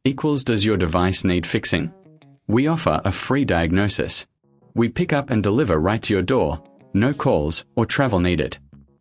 equals does your device need fixing? We offer a free diagnosis. We pick up and deliver right to your door, no calls or travel needed.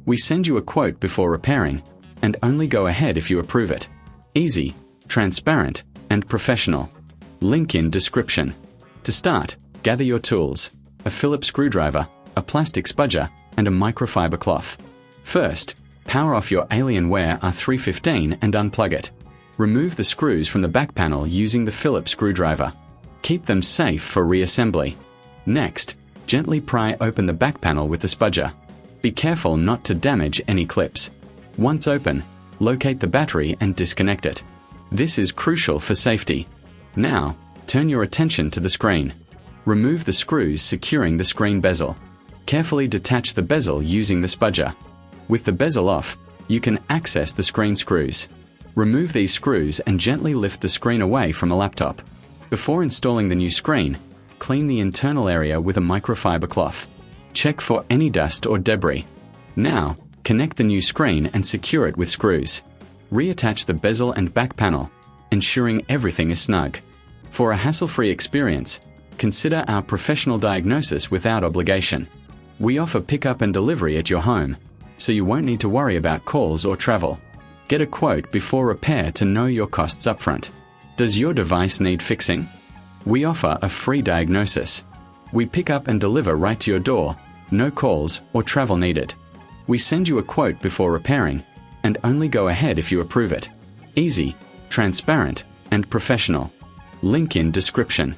We send you a quote before repairing, and only go ahead if you approve it. Easy, transparent, and professional. Link in description. To start, gather your tools, a Phillips screwdriver, a plastic spudger, and a microfiber cloth. First, power off your Alienware R3 and unplug it. Remove the screws from the back panel using the Phillips screwdriver. Keep them safe for reassembly. Next, gently pry open the back panel with the spudger. Be careful not to damage any clips. Once open, locate the battery and disconnect it. This is crucial for safety. Now, turn your attention to the screen. Remove the screws securing the screen bezel. Carefully detach the bezel using the spudger. With the bezel off, you can access the screen screws. Remove these screws and gently lift the screen away from a laptop. Before installing the new screen, clean the internal area with a microfiber cloth. Check for any dust or debris. Now, connect the new screen and secure it with screws. Reattach the bezel and back panel, ensuring everything is snug. For a hassle-free experience, consider our professional diagnosis without obligation. We offer pickup and delivery at your home, so you won't need to worry about calls or travel. Get a quote before repair to know your costs upfront. Does your device need fixing? We offer a free diagnosis. We pick up and deliver right to your door, no calls or travel needed. We send you a quote before repairing, and only go ahead if you approve it. Easy, transparent, and professional. Link in description.